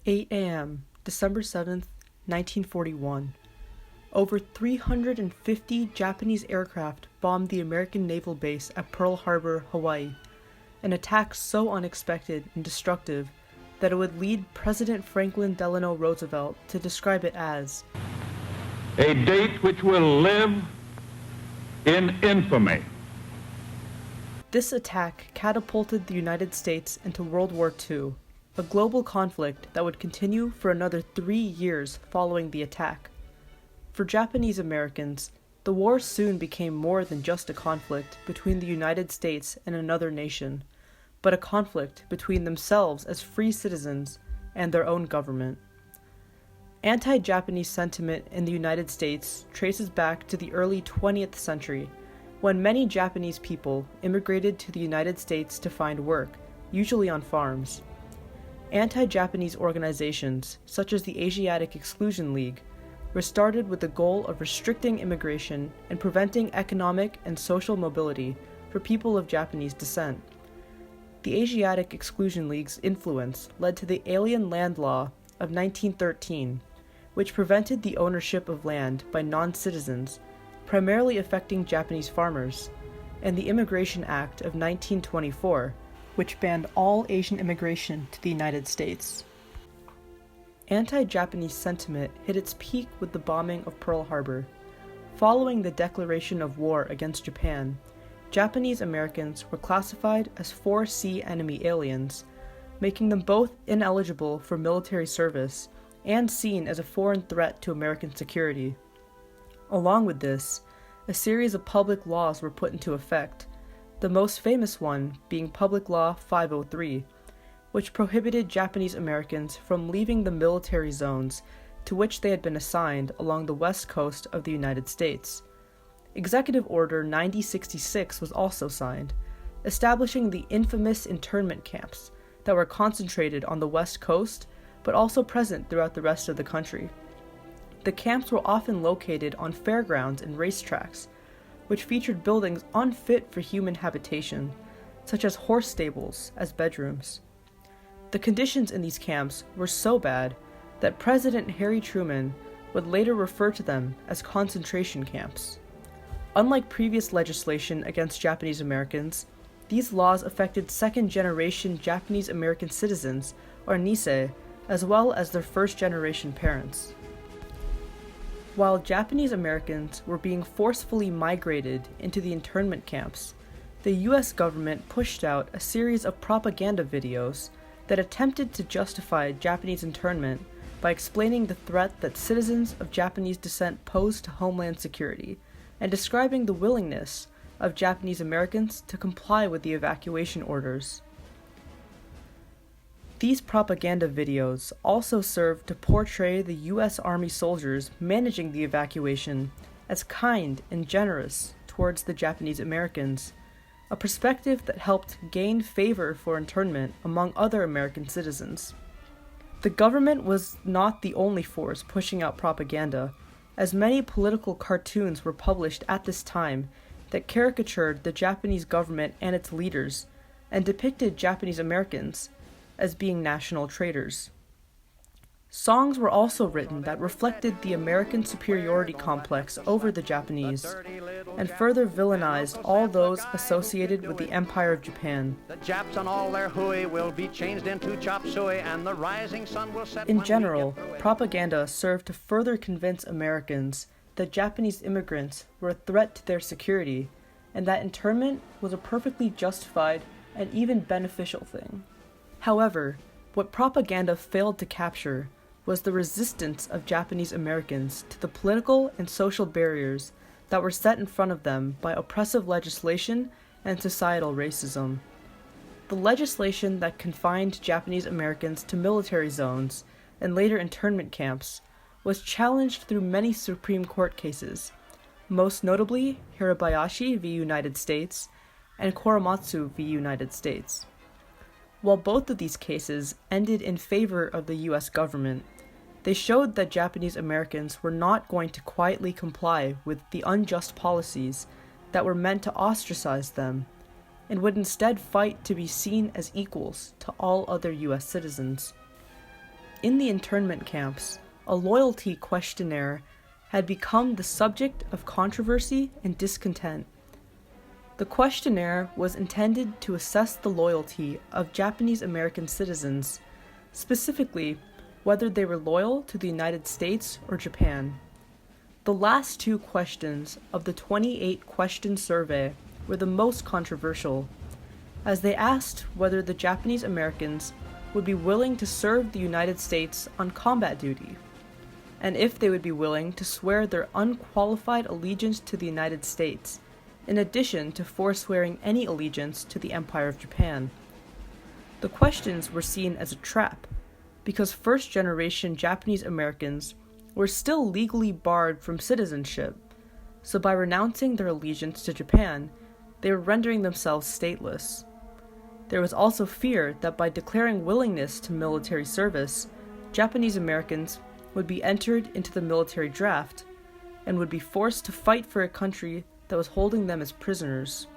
8 a.m., December 7th, 1941. Over 350 Japanese aircraft bombed the American naval base at Pearl Harbor, Hawaii, an attack so unexpected and destructive that it would lead President Franklin Delano Roosevelt to describe it as a date which will live in infamy. This attack catapulted the United States into World War II, a global conflict that would continue for another 3 years following the attack. For Japanese Americans, the war soon became more than just a conflict between the United States and another nation, but a conflict between themselves as free citizens and their own government. Anti-Japanese sentiment in the United States traces back to the early 20th century, when many Japanese people immigrated to the United States to find work, usually on farms. Anti-Japanese organizations, such as the Asiatic Exclusion League, were started with the goal of restricting immigration and preventing economic and social mobility for people of Japanese descent. The Asiatic Exclusion League's influence led to the Alien Land Law of 1913, which prevented the ownership of land by non-citizens, primarily affecting Japanese farmers, and the Immigration Act of 1924, which banned all Asian immigration to the United States. Anti-Japanese sentiment hit its peak with the bombing of Pearl Harbor. Following the declaration of war against Japan, Japanese Americans were classified as 4C enemy aliens, making them both ineligible for military service and seen as a foreign threat to American security. Along with this, a series of public laws were put into effect, the most famous one being Public Law 503, which prohibited Japanese Americans from leaving the military zones to which they had been assigned along the west coast of the United States. Executive Order 9066 was also signed, establishing the infamous internment camps that were concentrated on the west coast but also present throughout the rest of the country. The camps were often located on fairgrounds and racetracks, which featured buildings unfit for human habitation, such as horse stables as bedrooms. The conditions in these camps were so bad that President Harry Truman would later refer to them as concentration camps. Unlike previous legislation against Japanese Americans, these laws affected second-generation Japanese American citizens, or Nisei, as well as their first-generation parents. While Japanese Americans were being forcefully migrated into the internment camps, the US government pushed out a series of propaganda videos that attempted to justify Japanese internment by explaining the threat that citizens of Japanese descent posed to homeland security, and describing the willingness of Japanese Americans to comply with the evacuation orders. These propaganda videos also served to portray the US Army soldiers managing the evacuation as kind and generous towards the Japanese Americans, a perspective that helped gain favor for internment among other American citizens. The government was not the only force pushing out propaganda, as many political cartoons were published at this time that caricatured the Japanese government and its leaders, and depicted Japanese Americans as being national traitors. Songs were also written that reflected the American superiority complex over the Japanese, and further villainized all those associated with the Empire of Japan. The Japs and all their hooey will be changed into chop suey, and the rising sun will set. In general, propaganda served to further convince Americans that Japanese immigrants were a threat to their security, and that internment was a perfectly justified and even beneficial thing. However, what propaganda failed to capture was the resistance of Japanese Americans to the political and social barriers that were set in front of them by oppressive legislation and societal racism. The legislation that confined Japanese Americans to military zones and later internment camps was challenged through many Supreme Court cases, most notably Hirabayashi v. United States and Korematsu v. United States. While both of these cases ended in favor of the US government, they showed that Japanese Americans were not going to quietly comply with the unjust policies that were meant to ostracize them, and would instead fight to be seen as equals to all other US citizens. in the internment camps, a loyalty questionnaire had become the subject of controversy and discontent. The questionnaire was intended to assess the loyalty of Japanese American citizens, specifically whether they were loyal to the United States or Japan. The last two questions of the 28-question survey were the most controversial, as they asked whether the Japanese Americans would be willing to serve the United States on combat duty, and if they would be willing to swear their unqualified allegiance to the United States, in addition to forswearing any allegiance to the Empire of Japan. The questions were seen as a trap, because first-generation Japanese Americans were still legally barred from citizenship, so by renouncing their allegiance to Japan, they were rendering themselves stateless. There was also fear that by declaring willingness to military service, Japanese Americans would be entered into the military draft and would be forced to fight for a country that was holding them as prisoners.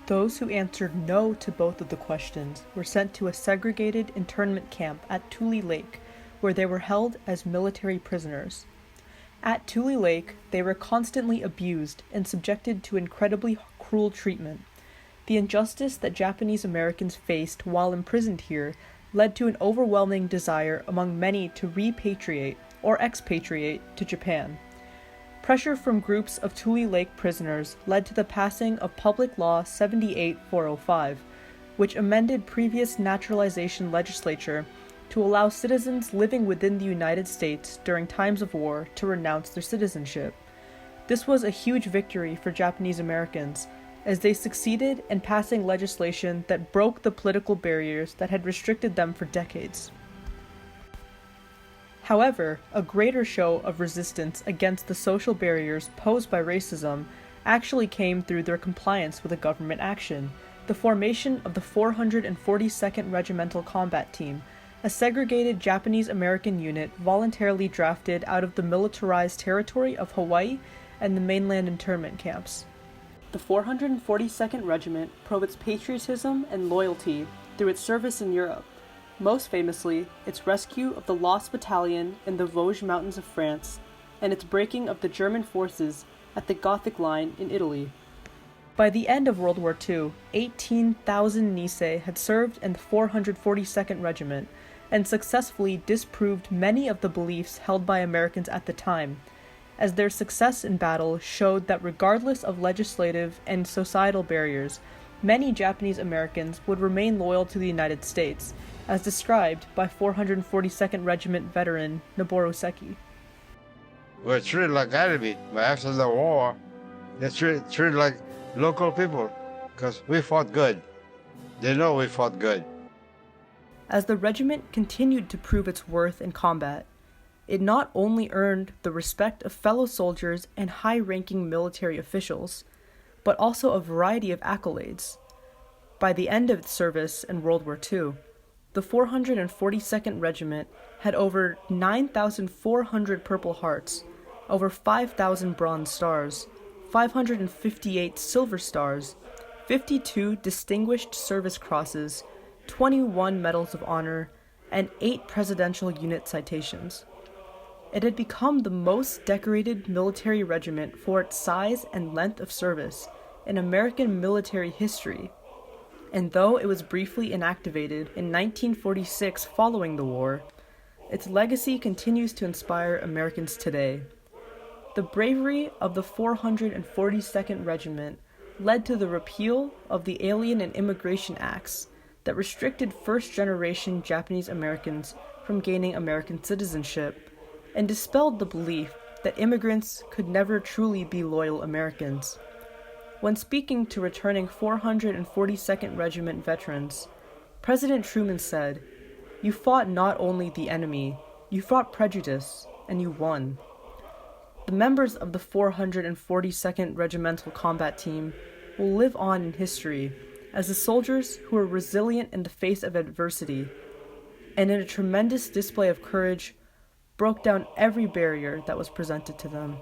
Those who answered no to both of the questions were sent to a segregated internment camp at Tule Lake, where they were held as military prisoners. At Tule Lake, they were constantly abused and subjected to incredibly cruel treatment. The injustice that Japanese Americans faced while imprisoned here led to an overwhelming desire among many to repatriate or expatriate to Japan. Pressure from groups of Tule Lake prisoners led to the passing of Public Law 78-405, which amended previous naturalization legislature to allow citizens living within the United States during times of war to renounce their citizenship. This was a huge victory for Japanese Americans, as they succeeded in passing legislation that broke the political barriers that had restricted them for decades. However, a greater show of resistance against the social barriers posed by racism actually came through their compliance with a government action, the formation of the 442nd Regimental Combat Team, a segregated Japanese American unit voluntarily drafted out of the militarized territory of Hawaii and the mainland internment camps. The 442nd Regiment proved its patriotism and loyalty through its service in Europe, most famously its rescue of the Lost Battalion in the Vosges Mountains of France, and its breaking of the German forces at the Gothic Line in Italy. By the end of World War II, 18,000 Nisei had served in the 442nd Regiment, and successfully disproved many of the beliefs held by Americans at the time, as their success in battle showed that regardless of legislative and societal barriers, many Japanese Americans would remain loyal to the United States, as described by 442nd Regiment veteran Noboru Seki. We're treated like enemy, but after the war, they're treated like local people, because we fought good. They know we fought good. As the regiment continued to prove its worth in combat, it not only earned the respect of fellow soldiers and high-ranking military officials, but also a variety of accolades. By the end of its service in World War II, the 442nd Regiment had over 9,400 Purple Hearts, over 5,000 Bronze Stars, 558 Silver Stars, 52 Distinguished Service Crosses, 21 Medals of Honor, and 8 Presidential Unit citations. It had become the most decorated military regiment for its size and length of service in American military history, and though it was briefly inactivated in 1946 following the war, its legacy continues to inspire Americans today. The bravery of the 442nd Regiment led to the repeal of the Alien and Immigration Acts that restricted first-generation Japanese Americans from gaining American citizenship, and dispelled the belief that immigrants could never truly be loyal Americans. When speaking to returning 442nd Regiment veterans, President Truman said, "You fought not only the enemy, you fought prejudice, and you won." The members of the 442nd Regimental Combat Team will live on in history as the soldiers who were resilient in the face of adversity, and in a tremendous display of courage, broke down every barrier that was presented to them.